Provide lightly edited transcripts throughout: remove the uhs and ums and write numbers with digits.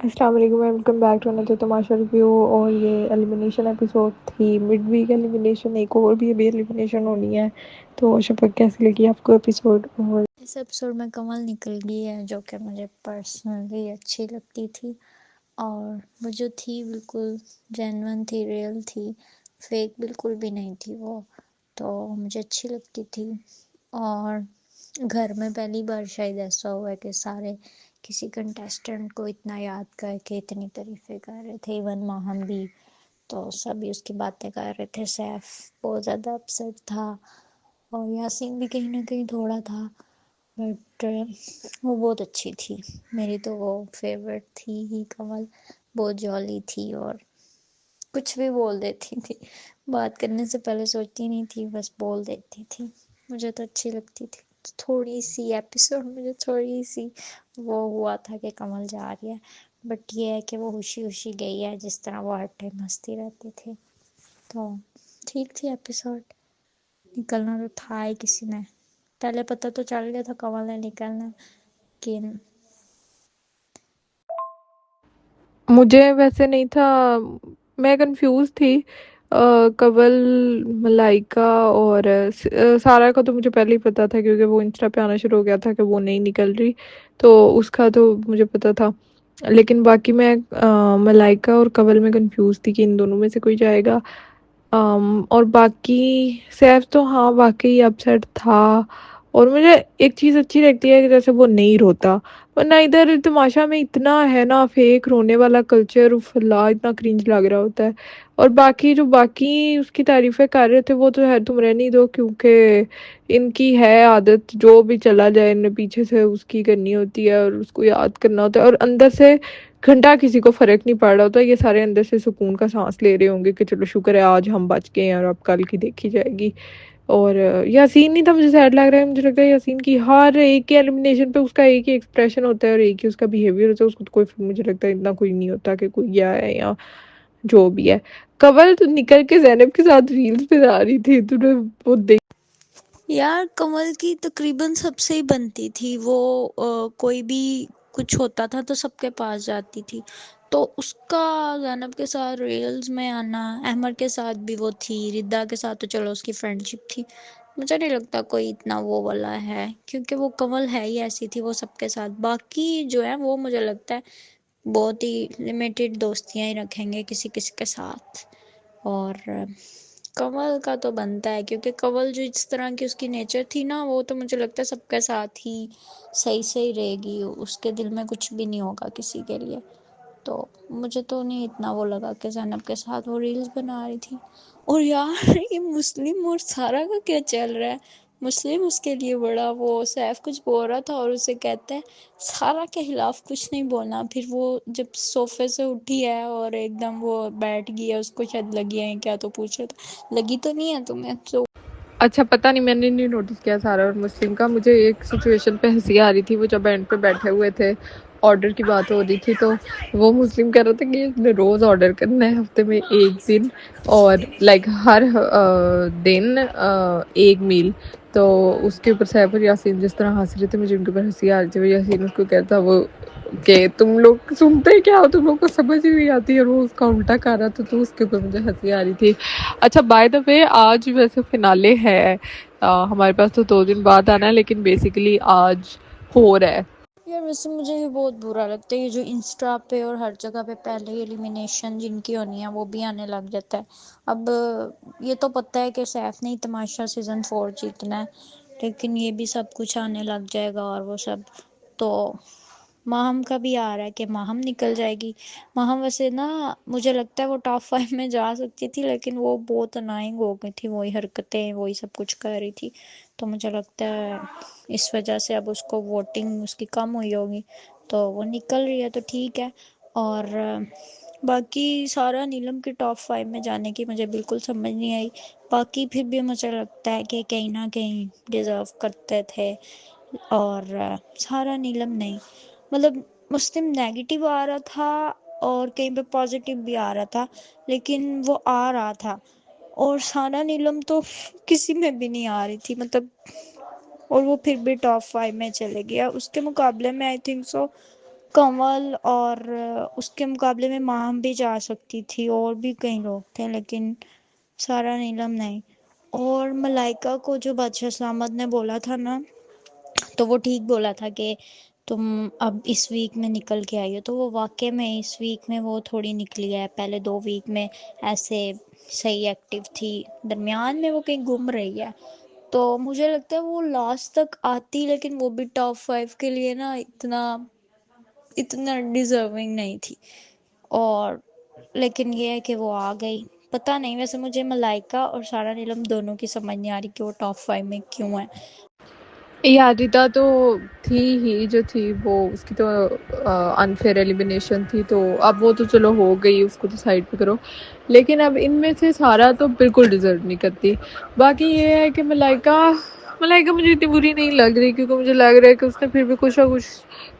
अस्सलाम वालेकुम, welcome back to another Tamasha review. और ये एलिमिनेशन एपिसोड थी, मिड वीक एलिमिनेशन। एक और भी अभी एलिमिनेशन होनी है। तो शफक, कैसी लगी आपको एपिसोड? और इस एपिसोड में कमल निकल गई है, जो कि मुझे पर्सनली अच्छी लगती थी। और वो जो थी बिल्कुल जेन्युइन थी, रियल थी, फेक बिल्कुल भी नहीं थी वो। तो मुझे अच्छी लगती थी। और घर में पहली बार शायद ऐसा हुआ है कि सारे किसी कंटेस्टेंट को इतना याद करके इतनी तारीफें कर रहे थे। इवन माहम भी, तो सभी उसकी बातें कर रहे थे। सैफ बहुत ज़्यादा अपसेट था, और यासीन भी कहीं ना कहीं थोड़ा था। बट वो बहुत अच्छी थी। मेरी तो वो फेवरेट थी ही कमल। बहुत जॉली थी और कुछ भी बोल देती थी। बात करने से पहले सोचती नहीं थी, बस बोल देती थी। मुझे तो अच्छी लगती थी। तो थोड़ी सी एपिसोड मुझे थोड़ी सी वो हुआ था कि कमल जा रही है। बट ये है कि वो खुशी खुशी गई है, जिस तरह वो हर टाइम हंसती रहती थी। तो ठीक थी एपिसोड। निकलना तो था ही किसी ने। पहले पता तो चल गया था कमल ने निकलना, कि मुझे वैसे नहीं था, मैं कंफ्यूज थी। कवल, मलाइका और सारा का तो मुझे पहले ही पता था, क्योंकि वो इंस्टा पे आना शुरू हो गया था कि वो नहीं निकल रही। तो उसका तो मुझे पता था। लेकिन बाकी मैं मलाइका और कवल में कंफ्यूज थी कि इन दोनों में से कोई जाएगा। और बाकी सैफ तो हाँ वाकई अपसेट था। और मुझे एक चीज़ अच्छी लगती है कि जैसे वो नहीं रोता। वरना इधर तमाशा में इतना है ना फेक रोने वाला कल्चर, उफला इतना क्रिंज लग रहा होता है। और बाकी जो बाकी उसकी तारीफें कर रहे थे वो तो है, तुम रहने दो, क्योंकि इनकी है आदत, जो भी चला जाए इन्हें पीछे से उसकी करनी होती है और उसको याद करना होता है। और अंदर से घंटा किसी को फर्क नहीं पड़ रहा होता, ये सारे अंदर से सुकून का सांस ले रहे होंगे कि चलो शुक्र है आज हम बच गए हैं और अब कल की देखी जाएगी। और यासीन नहीं था, मुझे सैड लग रहा है। मुझे लगता है यासीन की हर एक ही एलिमिनेशन पे उसका एक ही एक्सप्रेशन होता है और एक ही उसका बिहेवियर होता है। उसको तो कोई, मुझे लगता है इतना कोई नहीं होता कि कोई गया है या जो भी है। कवल तो निकल के जैनब के साथ रील्स पे आ रही थी, तूने वो देख? यार कमल की तकरीबन सबसे ही बनती थी वो। कोई भी कुछ होता था तो सबके पास जाती थी। तो उसका ज़ैनब के साथ रील्स में आना, अहमद के साथ भी वो थी, रिद्दा के साथ तो चलो उसकी फ्रेंडशिप थी। मुझे नहीं लगता कोई इतना वो वाला है, क्योंकि वो कमल है ही ऐसी थी वो सबके साथ। बाकी जो है वो मुझे लगता है बहुत ही लिमिटेड दोस्तियां ही रखेंगे किसी किसी के साथ। और कंवल का तो बनता है, क्योंकि कंवल जो इस तरह की उसकी नेचर थी ना, वो तो मुझे लगता है सबके साथ ही सही सही रहेगी। उसके दिल में कुछ भी नहीं होगा किसी के लिए। तो मुझे तो नहीं इतना वो लगा कि ज़ैनब के साथ वो रील्स बना रही थी। और यार ये मुस्लिम और सारा का क्या चल रहा है? मुस्लिम उसके लिए बड़ा वो सैफ कुछ बोल रहा था और उसे कहता है सारा के खिलाफ कुछ नहीं बोलना। फिर वो जब सोफे से उठी है और एकदम वो बैठ गई है, उसको शायद लगी है क्या, तो पूछ रहा था लगी तो नहीं है तुम्हें? तो अच्छा, पता नहीं, मैंने नहीं नोटिस किया सारा और मुस्लिम का। मुझे एक सिचुएशन पे हंसी आ रही थी, वो जब एंड पे बैठे हुए थे, ऑर्डर की बात हो रही थी, तो वो मुस्लिम कह रहा था कि इसने रोज़ ऑर्डर करना है, हफ्ते में एक दिन, और लाइक हर दिन एक मील। तो उसके ऊपर सैफ और यासीन जिस तरह हंस रहे थे, मुझे उनके ऊपर हंसी आ रही थी। वो यासीन उसको कहता वो कि तुम लोग सुनते क्या हो, तुम लोग को समझ ही नहीं आती, और वो उसका उल्टा कर रहा था, तो उसके ऊपर मुझे हंसी आ रही थी। अच्छा, बाय द वे, आज वैसे फिनाले है। हमारे पास तो 2 दिन बाद आना है, लेकिन बेसिकली आज हो रहा है। यार वैसे मुझे ये बहुत बुरा लगता है, ये जो इंस्टा पे और हर जगह पे पहले ही एलिमिनेशन जिनकी होनी है वो भी आने लग जाता है। अब ये तो पता है कि सैफ ने ही तमाशा सीज़न 4 जीतना है, लेकिन ये भी सब कुछ आने लग जाएगा और वो सब। तो माहम का भी आ रहा है कि माहम निकल जाएगी। माहम वैसे ना, मुझे लगता है वो टॉप 5 में जा सकती थी, लेकिन वो बहुत अनाइंग हो गई थी, वही हरकतें वही सब कुछ कर रही थी। तो मुझे लगता है इस वजह से अब उसको वोटिंग उसकी कम हुई होगी, तो वो निकल रही है, तो ठीक है। और बाकी सारा नीलम के टॉप 5 में जाने की मुझे बिल्कुल समझ नहीं आई। बाकी फिर भी मुझे लगता है कि कहीं ना कहीं डिज़र्व करते थे। और सारा नीलम नहीं, मतलब मुस्लिम नेगेटिव आ रहा था और कहीं पे पॉजिटिव भी आ रहा था, लेकिन वो आ रहा था। और सारा नीलम तो किसी में भी नहीं आ रही थी, मतलब। और वो फिर भी टॉप 5 में चले गया। उसके मुकाबले में आई थिंक सो कंवल और उसके मुकाबले में माम भी जा सकती थी, और भी कई लोग थे, लेकिन सारा नीलम नहीं। और मलाइका को जो बादशाह सलामत ने बोला था ना, तो वो ठीक बोला था कि तुम अब इस वीक में निकल के आई हो, तो वो वाकई में इस वीक में वो थोड़ी निकली है। पहले 2 वीक में ऐसे सही एक्टिव थी, दरमियान में वो कहीं घूम रही है। तो मुझे लगता है वो लास्ट तक आती, लेकिन वो भी टॉप 5 के लिए ना इतना इतना डिजर्विंग नहीं थी। और लेकिन ये है कि वो आ गई। पता नहीं, वैसे मुझे मलाइका और सारा नीलम दोनों की समझ नहीं आ रही कि वो टॉप 5 में क्यों है। यादिता तो थी ही जो थी, वो उसकी तो अनफेयर एलिमिनेशन थी, तो अब वो तो चलो हो गई, उसको तो साइड पे करो। लेकिन अब इनमें से सारा तो बिल्कुल डिजर्व नहीं करती। बाकी ये है कि मलाइका मलाइका मुझे इतनी बुरी नहीं लग रही, क्योंकि मुझे लग रहा है कि उसने फिर भी कुछ ना कुछ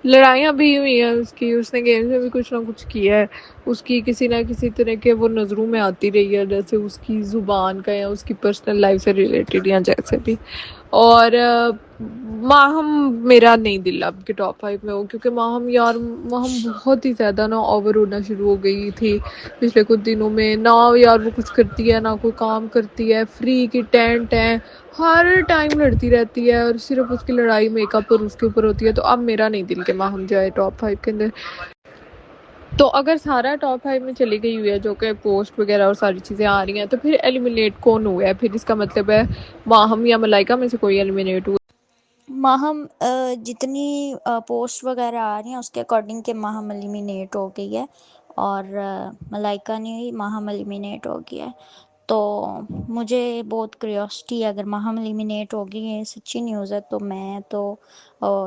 लड़ाइयाँ भी हुई हैं उसकी, उसने गेम्स में भी कुछ ना कुछ किया है। उसकी किसी ना किसी तरह के वो नज़रों में आती रही है, जैसे उसकी ज़ुबान का या उसकी पर्सनल लाइफ से रिलेटेड या जैसे भी। और माहम मेरा नहीं दिल अब के टॉप 5 में हो, क्योंकि माहम यार, माहम बहुत ही ज़्यादा ना ओवर होना शुरू हो गई थी पिछले कुछ दिनों में ना। यार वो कुछ करती है ना कोई काम करती है, फ्री की टेंट है, हर टाइम लड़ती रहती है और सिर्फ उसकी लड़ाई मेकअप और उसके ऊपर होती है। तो अब मेरा नहीं दिल के माहम जाए टॉप 5 के अंदर। तो अगर सारा टॉप 5 में चली गई हुई है, जो कि पोस्ट वगैरह और सारी चीज़ें आ रही हैं, तो फिर एलिमिनेट कौन हुआ है? फिर इसका मतलब है माहम या मलाइका में से कोई एलिमिनेट हुआ। माहम जितनी पोस्ट वगैरह आ रही हैं उसके अकॉर्डिंग के माहम एलिमिनेट हो गई है, और मलाइका ने भी माहम एलिमिनेट हो गया है। तो मुझे बहुत क्यूरियोसिटी है, अगर माहम एलिमिनेट होगी, ये सच्ची न्यूज़ है, तो मैं तो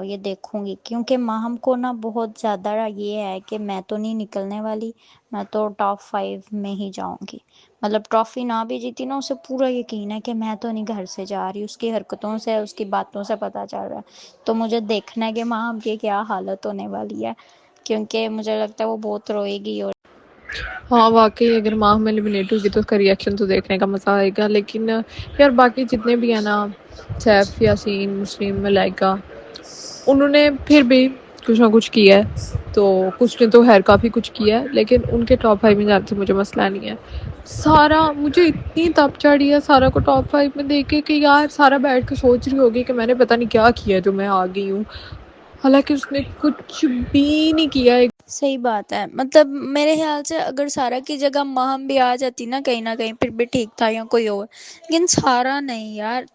ये देखूंगी, क्योंकि माहम को ना बहुत ज़्यादा ये है कि मैं तो नहीं निकलने वाली, मैं तो टॉप 5 में ही जाऊंगी। मतलब ट्रॉफी ना भी जीती ना, उसे पूरा यकीन है कि मैं तो नहीं घर से जा रही, उसकी हरकतों से उसकी बातों से पता चल रहा है। तो मुझे देखना है कि माहम की क्या हालत होने वाली है, क्योंकि मुझे लगता है वो बहुत रोएगी। और हाँ वाकई, अगर माह में एलिमिनेट होगी तो उसका रिएक्शन तो देखने का मज़ा आएगा। लेकिन यार बाकी जितने भी है ना, सैफ, यासीन, मुस्लिम, मलाइका, उन्होंने फिर भी कुछ ना कुछ किया है। तो कुछ ने तो खैर काफ़ी कुछ किया है, लेकिन उनके टॉप 5 में जाने से मुझे मसला नहीं है। सारा, मुझे इतनी तप चढ़ी है सारा को टॉप 5 में देख के कि यार सारा बैठ के सोच रही होगी कि मैंने पता नहीं क्या किया जो मैं आ गई हूँ। हालांकि उसने कुछ भी नहीं किया है। सही बात है, मतलब मेरे ख्याल से अगर सारा की जगह माहम भी आ जाती ना कहीं फिर भी ठीक था, या कोई और। लेकिन सारा नहीं यार,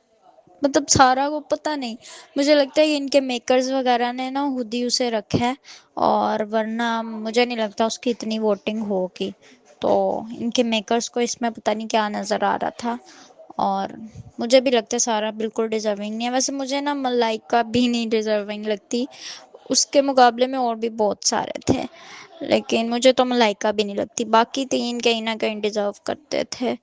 मतलब सारा को पता नहीं, मुझे लगता है कि इनके मेकर्स वगैरह ने ना खुद ही उसे रखा है, और वरना मुझे नहीं लगता उसकी इतनी वोटिंग होगी। तो इनके मेकर्स को इसमें पता नहीं क्या नज़र आ रहा था। और मुझे भी लगता है सारा बिल्कुल डिजर्विंग नहीं है। वैसे मुझे ना मलाइका भी नहीं डिजर्विंग लगती, उसके मुकाबले में और भी बहुत सारे थे, लेकिन मुझे तो मलाइका भी नहीं लगती। बाकी 3 कहीं ना कहीं डिजर्व करते थे।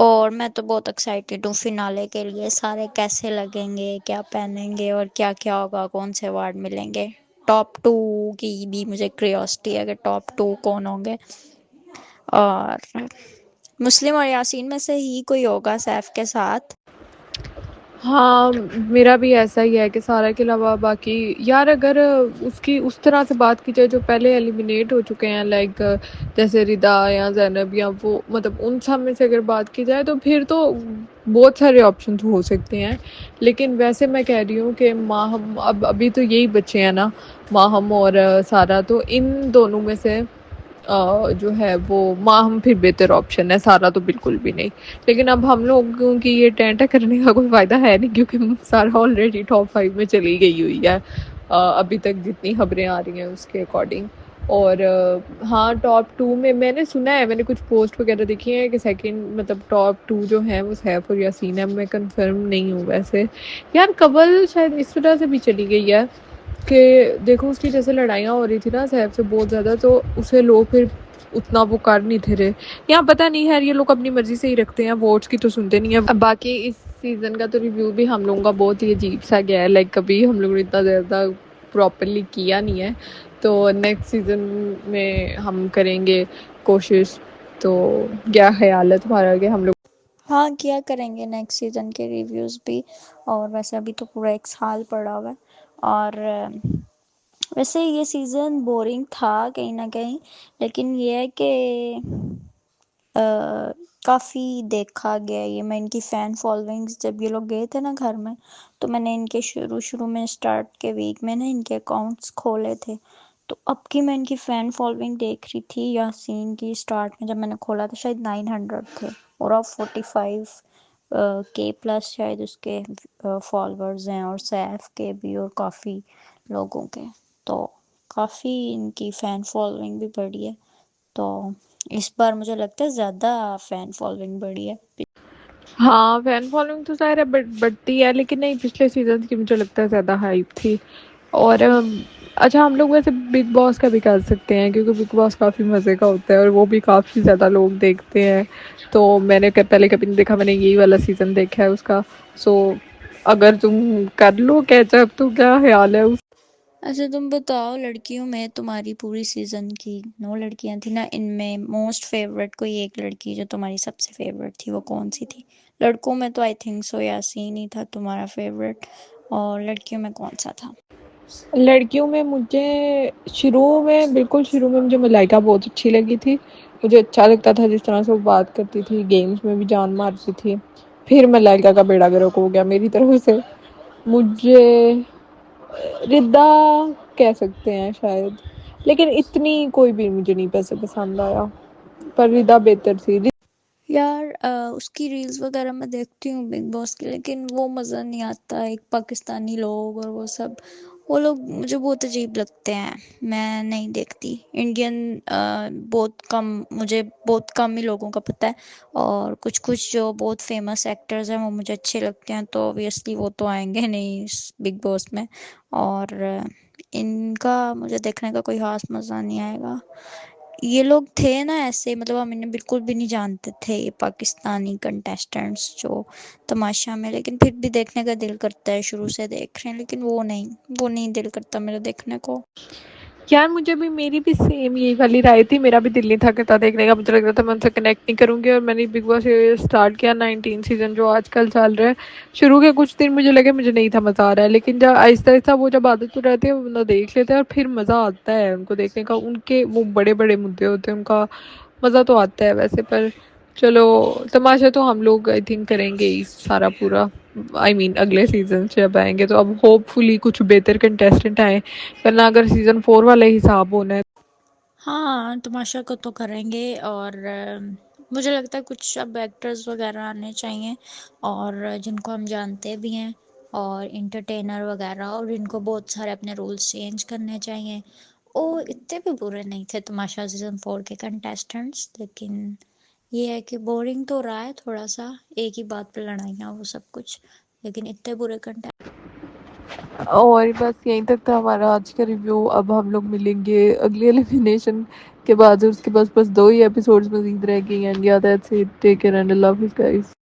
और मैं तो बहुत एक्साइटेड हूँ फिनाले के लिए, सारे कैसे लगेंगे, क्या पहनेंगे और क्या क्या होगा, कौन से अवार्ड मिलेंगे। टॉप 2 की भी मुझे क्यूरियोसिटी है कि टॉप 2 कौन होंगे। और मुस्लिम और यासीन में से ही कोई होगा सैफ के साथ। हाँ, मेरा भी ऐसा ही है कि सारा के अलावा बाकी, यार अगर उसकी उस तरह से बात की जाए जो पहले एलिमिनेट हो चुके हैं, लाइक जैसे रिदा या ज़ैनब या वो, मतलब उन सब में से अगर बात की जाए तो फिर तो बहुत सारे ऑप्शन हो सकते हैं। लेकिन वैसे मैं कह रही हूँ कि माहम, अब अभी तो यही बच्चे हैं ना, माहम और सारा, तो इन दोनों में से जो है वो माहम फिर बेहतर ऑप्शन है, सारा तो बिल्कुल भी नहीं। लेकिन अब हम लोगों की ये टेंटा करने का कोई फ़ायदा है नहीं, क्योंकि सारा ऑलरेडी टॉप 5 में चली गई हुई है, अभी तक जितनी खबरें आ रही हैं उसके अकॉर्डिंग। और हाँ, टॉप 2 में मैंने सुना है, मैंने कुछ पोस्ट वगैरह देखी है कि सेकंड, मतलब टॉप 2 जो है वो सैफ और यासीन है। मैं कंफर्म नहीं हूँ वैसे। यार कबल शायद इस वजह से भी चली गई है कि देखो उसकी जैसे लड़ाइयाँ हो रही थी ना सैफ से बहुत ज़्यादा, तो उसे लोग फिर उतना वो कर नहीं थे रहे। यहाँ पता नहीं है, ये लोग अपनी मर्जी से ही रखते हैं, वोट्स की तो सुनते नहीं है। अब बाकी इस सीज़न का तो रिव्यू भी हम लोगों का बहुत ही अजीब सा गया है, लाइक कभी हम लोगों ने इतना ज़्यादा प्रॉपरली किया नहीं है। तो नेक्स्ट सीज़न में हम करेंगे कोशिश। तो क्या ख्याल है तुम्हारा कि हम लोग। हाँ, किया करेंगे नेक्स्ट सीजन के रिव्यूज़ भी। और वैसे अभी तो पूरा 1 साल पड़ा हुआ है। और वैसे ये सीज़न बोरिंग था कहीं न कहीं, लेकिन ये है कि अ, काफ़ी देखा गया ये। मैं इनकी फ़ैन फ़ॉलोइंग्स, जब ये लोग गए थे ना घर में, तो मैंने इनके शुरू-शुरू में स्टार्ट के वीक में ना इनके अकाउंट्स खोले थे। तो अब की मैं इनकी फ़ैन फ़ॉलोइंग देख रही थी, यासीन की स्टार्ट में जब मैंने खोला था शायद 900 थे, और अब 45 के प्लस शायद उसके फॉलोअर्स हैं, और सैफ के भी और काफ़ी लोगों के। तो काफ़ी इनकी फ़ैन फ़ॉलोइंग भी बढ़ी है। तो इस बार मुझे लगता है ज़्यादा फ़ैन फ़ॉलोइंग बढ़ी है। हाँ, फैन फॉलोइंग तो ज़ाहिर है बढ़ती है, लेकिन नहीं, पिछले सीज़न्स की मुझे लगता है ज़्यादा हाइप थी। और अच्छा, हम लोग वैसे बिग बॉस का भी कर सकते हैं, क्योंकि बिग बॉस काफ़ी मज़े का होता है और वो भी काफ़ी ज़्यादा लोग देखते हैं। तो मैंने पहले कभी नहीं देखा, मैंने यही वाला सीज़न देखा है उसका। सो अगर तुम कर लो कैचअप तो क्या ख्याल है उस। अच्छा तुम बताओ, लड़कियों में तुम्हारी पूरी सीज़न की 9 लड़कियां थी ना, इनमें मोस्ट फेवरेट कोई एक लड़की जो तुम्हारी सबसे फेवरेट थी, वो कौन सी थी? लड़कों में तो आई थिंक सो यासीन ही था तुम्हारा फेवरेट, और लड़कियों में कौन सा था? लड़कियों में मुझे शुरू में, बिल्कुल शुरू में मुझे मलाइका बहुत अच्छी लगी थी। मुझे अच्छा लगता था जिस तरह से वो बात करती थी, गेम्स में भी जान मारती थी। फिर मलाइका का बेड़ा गर्क हो गया मेरी तरफ से। मुझे रिद्दा कह सकते हैं शायद, लेकिन इतनी कोई भी मुझे नहीं पसंद आया, पर रिद्दा बेहतर थी। यार उसकी रील्स वगैरह मैं देखती हूँ बिग बॉस की, लेकिन वो मज़ा नहीं आता। एक पाकिस्तानी लोग और वो लोग मुझे बहुत अजीब लगते हैं, मैं नहीं देखती। इंडियन बहुत कम, मुझे बहुत कम ही लोगों का पता है, और कुछ कुछ जो बहुत फेमस एक्टर्स हैं वो मुझे अच्छे लगते हैं, तो ऑब्वियसली वो तो आएंगे नहीं इस बिग बॉस में। और इनका मुझे देखने का कोई खास मज़ा नहीं आएगा। ये लोग थे ना ऐसे, मतलब हम इन्हें बिल्कुल भी नहीं जानते थे, ये पाकिस्तानी कंटेस्टेंट्स जो तमाशा में, लेकिन फिर भी देखने का दिल करता है, शुरू से देख रहे हैं, लेकिन वो नहीं दिल करता मेरा देखने को। यार मुझे भी, मेरी भी सेम यही वाली राय थी, मेरा भी दिल नहीं था करता देखने का। मुझे लग रहा था मैं उनसे कनेक्ट नहीं करूंगी, और मैंने बिग बॉस स्टार्ट किया 19 सीजन जो आजकल चल रहा है। शुरू के कुछ दिन मुझे लगे मुझे नहीं था मज़ा आ रहा है, लेकिन जब आहिस्ता आहिस्ता वो जब आदत हो रहती है वो बंदा देख लेता है, और फिर मज़ा आता है उनको देखने का। उनके वो बड़े बड़े मुद्दे होते हैं, उनका मज़ा तो आता है वैसे। पर चलो, तमाशा तो हम लोग आई थिंक करेंगे ही सारा पूरा। अगले सीजन से जब आएंगे तो अब होपफुली कुछ बेहतर कंटेस्टेंट आए, वरना अगर सीजन 4 वाला हिसाब होना है। हाँ तमाशा को तो करेंगे, और मुझे लगता है कुछ अब एक्टर्स वगैरह आने चाहिए, और जिनको हम जानते भी हैं, और इंटरटेनर वगैरह, और इनको बहुत सारे अपने रूल्स चेंज करने चाहिए। ओ इतने भी बुरे नहीं थे तमाशा सीज़न 4 के कंटेस्टेंट्स, लेकिन ये है कि बोरिंग तो रहा है थोड़ा सा, एक ही बात पे लड़ाइयाँ वो सब कुछ, लेकिन इतने बुरे कंटेस्ट। और बस यहीं तक था हमारा आज का रिव्यू। अब हम लोग मिलेंगे अगली एलिमिनेशन के बाद, उसके बस बस 2 ही एपिसोड्स मजीद रह गई हैं। या that's it, take care and love you guys.